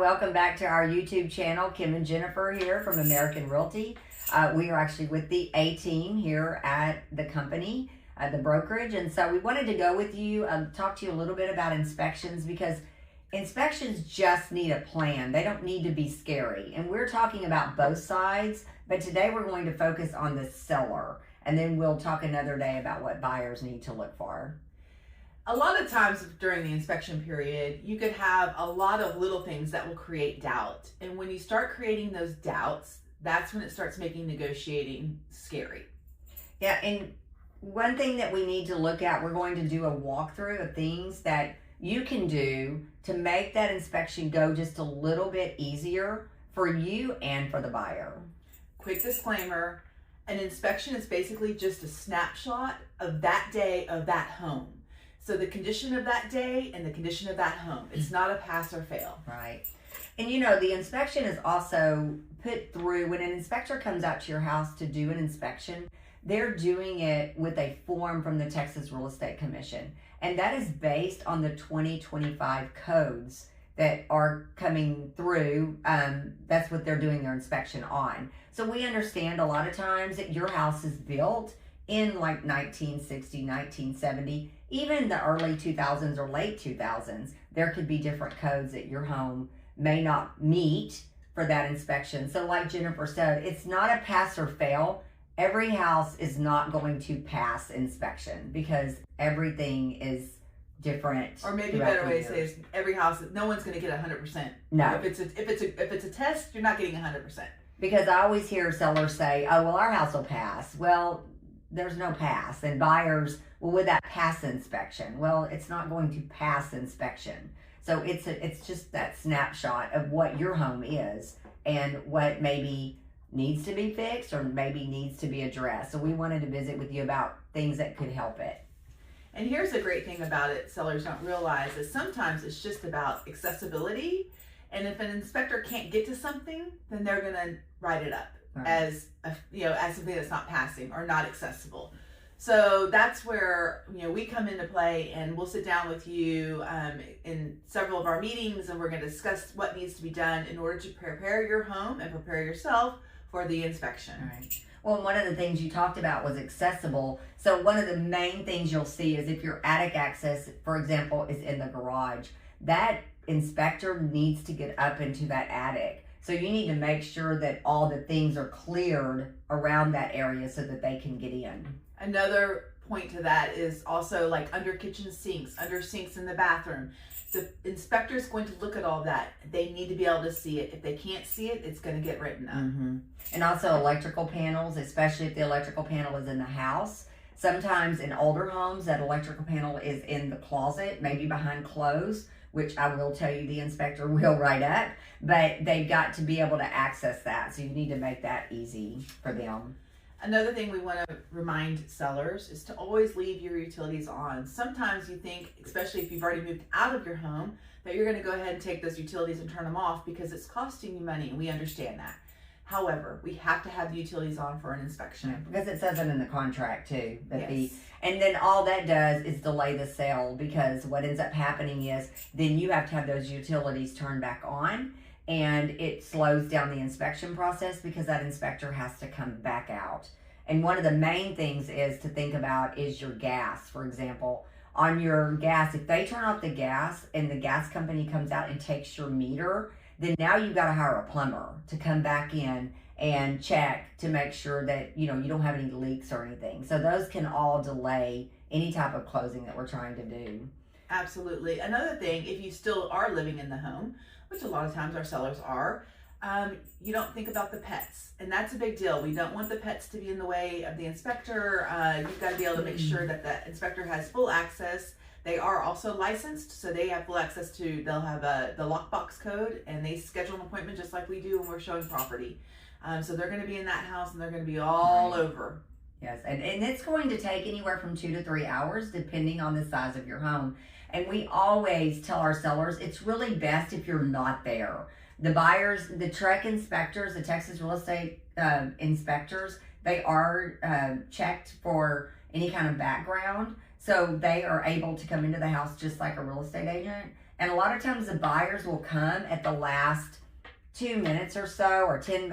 welcome back to our YouTube channel. Kim and Jennifer here from American Realty. We are actually with the A team here at the company, the brokerage. And so we wanted to go with you, talk to you a little bit about inspections, because inspections just need a plan. They don't need to be scary. And we're talking about both sides, but today we're going to focus on the seller. And then we'll talk another day about what buyers need to look for. A lot of times during the inspection period, you could have a lot of little things that will create doubt. And when you start creating those doubts, that's when it starts making negotiating scary. Yeah, and one thing that we need to look at, we're going to do a walkthrough of things that you can do to make that inspection go just a little bit easier for you and for the buyer. Quick disclaimer, an inspection is basically just a snapshot of that day of that home. So the condition of that day and the condition of that home. It's not a pass or fail. Right. And you know, the inspection is also put through, when an inspector comes out to your house to do an inspection, they're doing it with a form from the Texas Real Estate Commission. And that is based on the 2025 codes that are coming through. That's what they're doing their inspection on. So we understand a lot of times that your house is built in like 1960, 1970, even the early 2000s or late 2000s, there could be different codes that your home may not meet for that inspection. So like Jennifer said, it's not a pass or fail. Every house is not going to pass inspection because everything is different. Or maybe a better way to say is every house, no one's going to get 100%. No. If it's a test, you're not getting 100%. Because I always hear sellers say, "Oh, well, our house will pass." Well, there's no pass. And buyers, well, would that pass inspection? Well, it's not going to pass inspection. So it's just that snapshot of what your home is and what maybe needs to be fixed or maybe needs to be addressed. So we wanted to visit with you about things that could help it. And here's the great thing about it, sellers don't realize, is sometimes it's just about accessibility. And if an inspector can't get to something, then they're going to write it up as something that's not passing or not accessible. So that's where we come into play, and we'll sit down with you in several of our meetings, and we're going to discuss what needs to be done in order to prepare your home and prepare yourself for the inspection. Right. Well, one of the things you talked about was accessible. So one of the main things you'll see is if your attic access, for example, is in the garage, that inspector needs to get up into that attic. So you need to make sure that all the things are cleared around that area so that they can get in. Another point to that is also like under kitchen sinks, under sinks in the bathroom. The inspector is going to look at all that. They need to be able to see it. If they can't see it, it's going to get written up. Mm-hmm. And also electrical panels, especially if the electrical panel is in the house. Sometimes in older homes, that electrical panel is in the closet, maybe behind clothes, which I will tell you the inspector will write up, but they've got to be able to access that. So you need to make that easy for them. Another thing we want to remind sellers is to always leave your utilities on. Sometimes you think, especially if you've already moved out of your home, that you're going to go ahead and take those utilities and turn them off because it's costing you money, and we understand that. However, we have to have the utilities on for an inspection. Yeah, because it says it in the contract too. That yes. And then all that does is delay the sale, because what ends up happening is then you have to have those utilities turned back on, and it slows down the inspection process because that inspector has to come back out. And one of the main things is to think about is your gas, for example. On your gas, if they turn off the gas and the gas company comes out and takes your meter, then now you've got to hire a plumber to come back in and check to make sure that you don't have any leaks or anything. So those can all delay any type of closing that we're trying to do. Absolutely. Another thing, if you still are living in the home, which a lot of times our sellers are, you don't think about the pets. And that's a big deal. We don't want the pets to be in the way of the inspector. You've got to be able to make sure that the inspector has full access. They are also licensed, so they have full access to, they'll have the lockbox code, and they schedule an appointment just like we do when we're showing property. So they're going to be in that house, and they're going to be all over. Yes, and it's going to take anywhere from 2 to 3 hours depending on the size of your home. And we always tell our sellers, it's really best if you're not there. The buyers, the TREC inspectors, the Texas Real Estate inspectors, they are checked for any kind of background. So they are able to come into the house just like a real estate agent And a lot of times the buyers will come at the last 2 minutes or so, or 2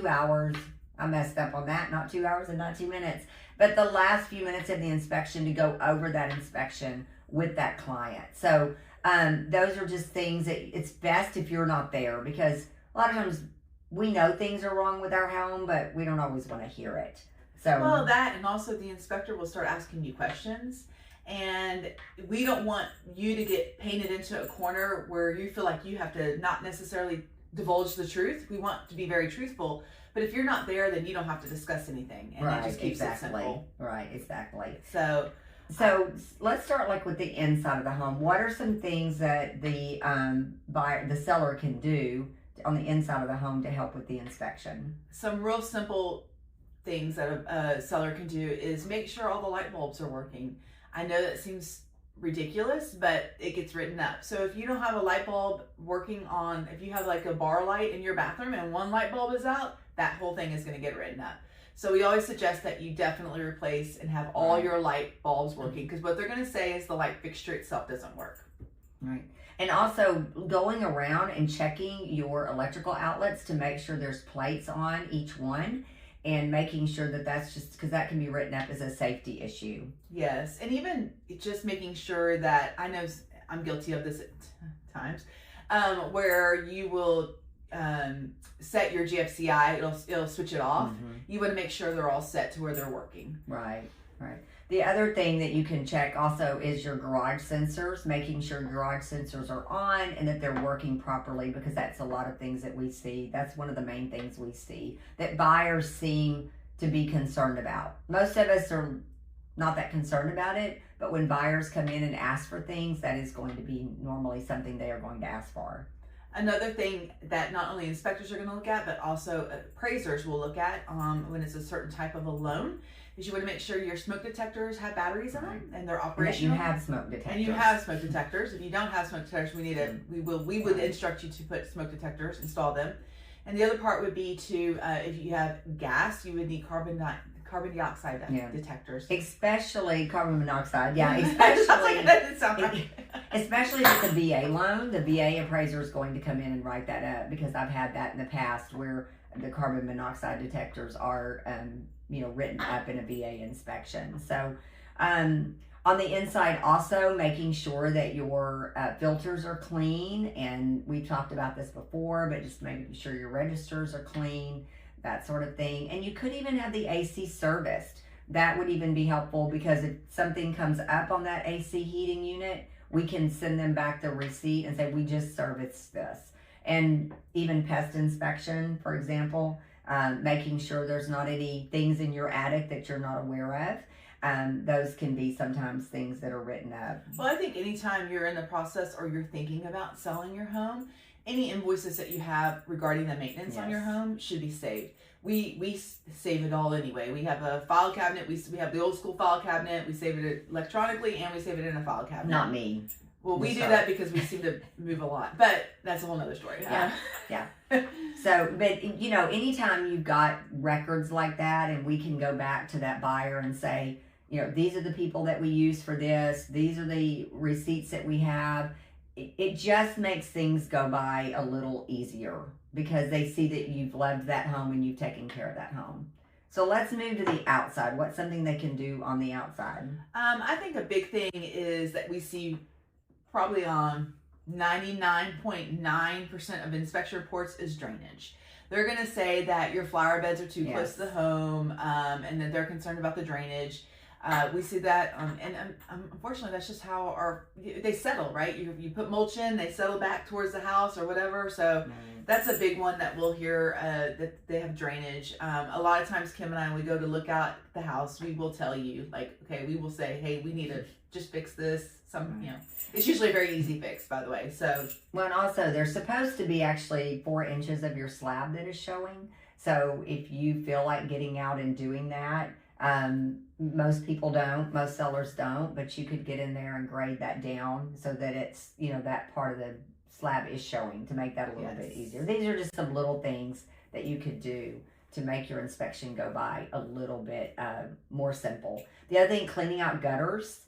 hours. I messed up on that, not 2 hours and not 2 minutes. But the last few minutes of the inspection to go over that inspection with that client. So those are just things that it's best if you're not there, because a lot of times we know things are wrong with our home, but we don't always want to hear it. So well, that, and also the inspector will start asking you questions, and we don't want you to get painted into a corner where you feel like you have to not necessarily divulge the truth. We want to be very truthful, but if you're not there, then you don't have to discuss anything, and it just keeps it simple. Right, exactly. So let's start like with the inside of the home. What are some things that the seller can do on the inside of the home to help with the inspection? Some real simple things that a seller can do is make sure all the light bulbs are working. I know that seems ridiculous, but it gets written up. So if you don't have a light bulb working on, if you have like a bar light in your bathroom and one light bulb is out, that whole thing is going to get written up. So we always suggest that you definitely replace and have all your light bulbs working, because what they're going to say is the light fixture itself doesn't work. Right. And also going around and checking your electrical outlets to make sure there's plates on each one, and making sure that that's just, because that can be written up as a safety issue. Yes. And even just making sure that, I know I'm guilty of this at times, where you will set your GFCI, it'll switch it off. Mm-hmm. You want to make sure they're all set to where they're working. Right. The other thing that you can check also is your garage sensors, making sure garage sensors are on and that they're working properly, because that's a lot of things that we see. That's one of the main things we see that buyers seem to be concerned about. Most of us are not that concerned about it, but when buyers come in and ask for things, that is going to be normally something they are going to ask for. Another thing that not only inspectors are going to look at, but also appraisers will look at when it's a certain type of a loan, is you want to make sure your smoke detectors have batteries on them and they're operational. And you have smoke detectors. And you have smoke detectors. If you don't have smoke detectors, we would instruct you to put smoke detectors, install them. And the other part would be to, if you have gas, you would need carbon dioxide detectors. Especially carbon monoxide. Yeah, especially if it's a VA loan. The VA appraiser is going to come in and write that up, because I've had that in the past where the carbon monoxide detectors are written up in a VA inspection. So on the inside also, making sure that your filters are clean, and we've talked about this before, but just making sure your registers are clean, that sort of thing. And you could even have the AC serviced. That would even be helpful, because if something comes up on that AC heating unit, we can send them back the receipt and say, we just serviced this. And even pest inspection, for example, making sure there's not any things in your attic that you're not aware of. Those can be sometimes things that are written up. Well, I think anytime you're in the process or you're thinking about selling your home, any invoices that you have regarding the maintenance on your home should be saved. We save it all anyway. We have a file cabinet. We have the old school file cabinet. We save it electronically, and we save it in a file cabinet. Not me. Well, we do that because we seem to move a lot, but that's a whole nother story. Yeah. So, but anytime you've got records like that, and we can go back to that buyer and say, these are the people that we use for this. These are the receipts that we have. It just makes things go by a little easier, because they see that you've loved that home and you've taken care of that home. So let's move to the outside. What's something they can do on the outside? I think a big thing is that we see probably on 99.9% of inspection reports is drainage. They're going to say that your flower beds are too close to the home, and that they're concerned about the drainage. We see that, and unfortunately, that's just how they settle, right? You put mulch in, they settle back towards the house or whatever. So that's a big one that we'll hear, that they have drainage. A lot of times, Kim and I, when we go to look at the house, we will tell you, like, okay, we will say, hey, we need to just fix this. It's usually a very easy fix, by the way. So, well, and also there's supposed to be actually 4 inches of your slab that is showing. So if you feel like getting out and doing that, most people don't, most sellers don't, but you could get in there and grade that down so that it's, that part of the slab is showing, to make that a little bit easier. These are just some little things that you could do to make your inspection go by a little bit more simple. The other thing, cleaning out gutters.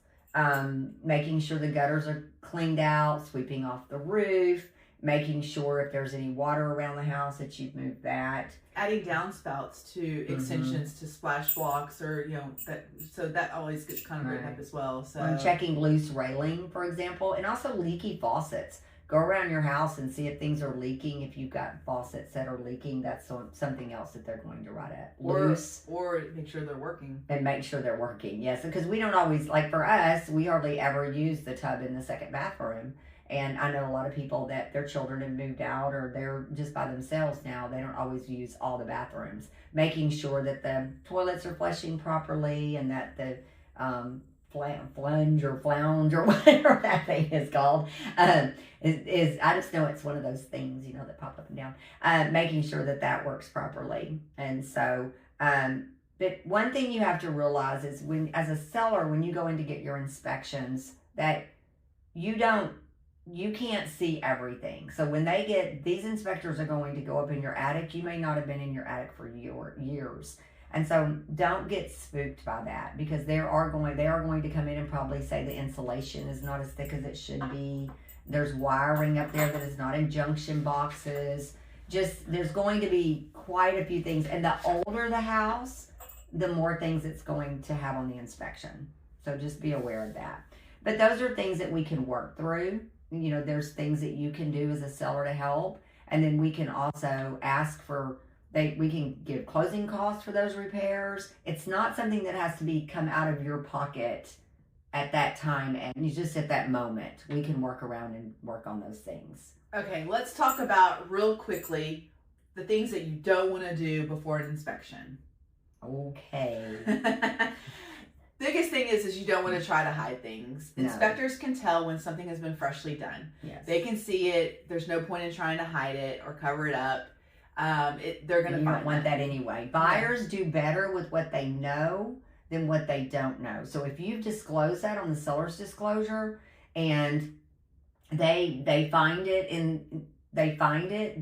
making sure the gutters are cleaned out, sweeping off the roof, making sure if there's any water around the house that you've moved that. Adding downspouts to extensions to splash blocks, or that always gets kind of written up as well. So checking loose railing, for example, and also leaky faucets. Go around your house and see if things are leaking. If you've got faucets that are leaking, that's something else that they're going to write at. Loose. Or make sure they're working. And make sure they're working, yes. Because we don't always, like for us, we hardly ever use the tub in the second bathroom. And I know a lot of people that their children have moved out or they're just by themselves now. They don't always use all the bathrooms. Making sure that the toilets are flushing properly and that the flange or whatever that thing is called is I just know it's one of those things, that pop up and down. Making sure that works properly. And so but one thing you have to realize is as a seller, when you go in to get your inspections, that you can't see everything. So when these inspectors are going to go up in your attic, you may not have been in your attic for years. And so don't get spooked by that, because they are going to come in and probably say the insulation is not as thick as it should be. There's wiring up there that is not in junction boxes. There's going to be quite a few things. And the older the house, the more things it's going to have on the inspection. So just be aware of that. But those are things that we can work through. There's things that you can do as a seller to help. And then we can also ask we can give closing costs for those repairs. It's not something that has to come out of your pocket at that time, and you just at that moment. We can work around and work on those things. Okay, let's talk about real quickly the things that you don't want to do before an inspection. Okay. Biggest thing is you don't want to try to hide things. No. Inspectors can tell when something has been freshly done. Yes. They can see it. There's no point in trying to hide it or cover it up. They're going to. You don't want that anyway. Buyers do better with what they know than what they don't know. So if you've disclosed that on the seller's disclosure and they find it,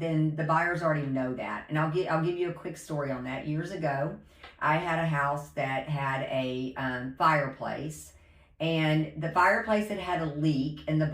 then the buyers already know that. And I'll give you a quick story on that. Years ago, I had a house that had a fireplace, and the fireplace had a leak, and the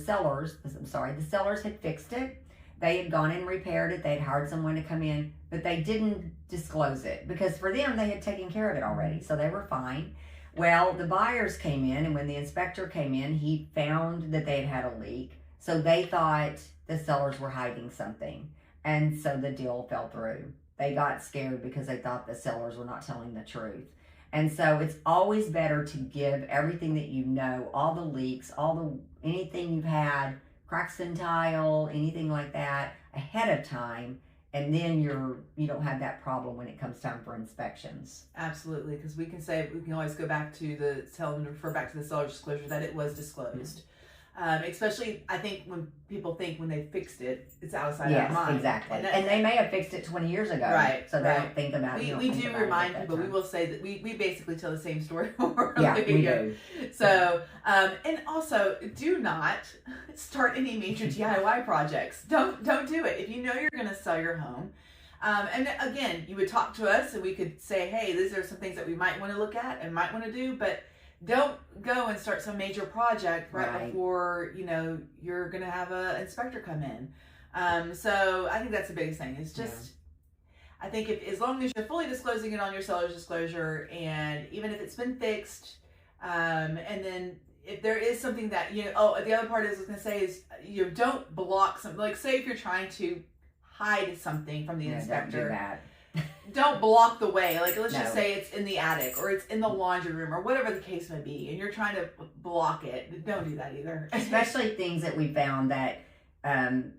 sellers had fixed it. They had gone and repaired it. They had hired someone to come in, but they didn't disclose it because for them, they had taken care of it already. So they were fine. Well, the buyers came in, and when the inspector came in, he found that they had a leak. So they thought the sellers were hiding something. And so the deal fell through. They got scared because they thought the sellers were not telling the truth. And so it's always better to give everything that you know, all the leaks, anything you've had, cracks in tile, anything like that, ahead of time, and then you don't have that problem when it comes time for inspections. Absolutely, because we can always go back to refer back to the seller's disclosure that it was disclosed. Mm-hmm. Especially, I think when people think when they fixed it, it's outside their mind. Exactly. And they may have fixed it 20 years ago. Right. So they don't think about it. We do remind people, we will say that we basically tell the same story over we do. So, and also, do not start any major DIY projects. Don't do it. If you know you're going to sell your home, and again, you would talk to us and we could say, hey, these are some things that we might want to look at and might want to do, but don't go and start some major project right before you're going to have an inspector come in. So I think that's the biggest thing. It's just, I think as long as you're fully disclosing it on your seller's disclosure, and even if it's been fixed, and then if there is something that the other part I was going to say is don't block something. Like say if you're trying to hide something from the inspector. Don't do that. Don't block the way. Like let's just say it's in the attic or it's in the laundry room or whatever the case may be, and you're trying to block it. Don't do that either. Especially things that we found that,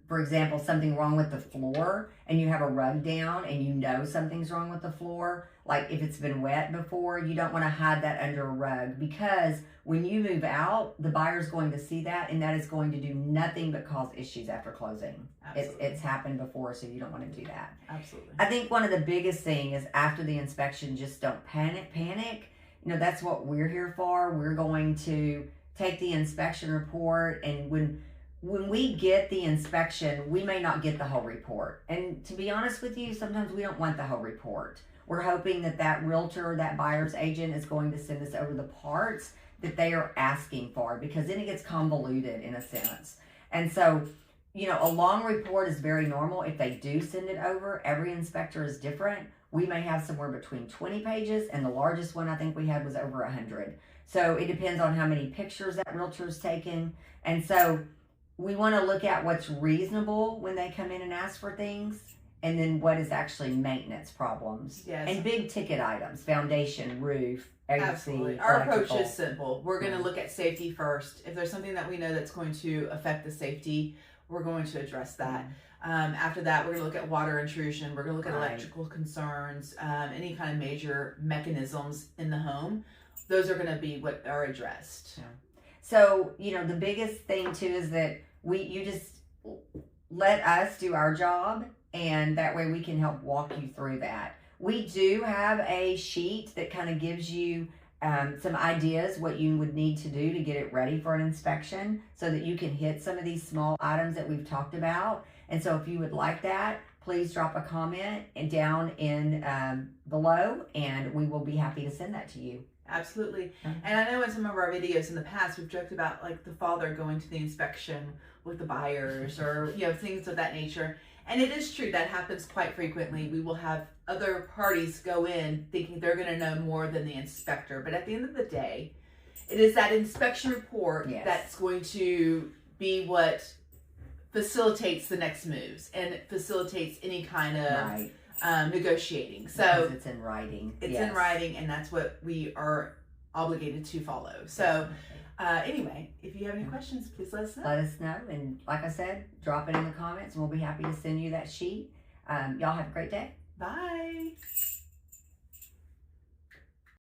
for example, something wrong with the floor, and you have a rug down, and something's wrong with the floor. Like if it's been wet before, you don't want to hide that under a rug, because when you move out, the buyer's going to see that, and that is going to do nothing but cause issues after closing. It's happened before, so you don't want to do that. Absolutely. I think one of the biggest things is after the inspection, just don't panic. That's what we're here for. We're going to take the inspection report, and when we get the inspection, we may not get the whole report. And to be honest with you, sometimes we don't want the whole report. We're hoping that realtor, that buyer's agent is going to send us over the parts that they are asking for, because then it gets convoluted in a sense. And so, you know, a long report is very normal. If they do send it over, every inspector is different. We may have somewhere between 20 pages, and the largest one I think we had was over 100. So it depends on how many pictures that realtor's taken. And so we want to look at what's reasonable when they come in and ask for things, and then what is actually maintenance problems. Yes. And big ticket items, foundation, roof, AC, Absolutely. Our approach electrical. is simple. We're going to look at safety first. If there's something that we know that's going to affect the safety, we're going to address that. After that, we're going to look at water intrusion. We're going to look at electrical concerns, any kind of major mechanisms in the home. Those are going to be what are addressed. Yeah. So, you know, the biggest thing too is that you just let us do our job, and that way we can help walk you through that. We do have a sheet that kind of gives you some ideas what you would need to do to get it ready for an inspection, so that you can hit some of these small items that we've talked about. And so if you would like that, please drop a comment down in below, and we will be happy to send that to you. Absolutely. And I know in some of our videos in the past, we've joked about like the father going to the inspection with the buyers, or, you know, things of that nature. And it is true, that happens quite frequently. We will have other parties go in thinking they're going to know more than the inspector. But at the end of the day, it is that inspection report that's going to be what facilitates the next moves, and it facilitates any kind of negotiating. So because it's in writing. It's in writing, and that's what we are obligated to follow. So anyway, if you have any questions, please let us know. Let us know. And like I said, drop it in the comments, and we'll be happy to send you that sheet. Y'all have a great day. Bye.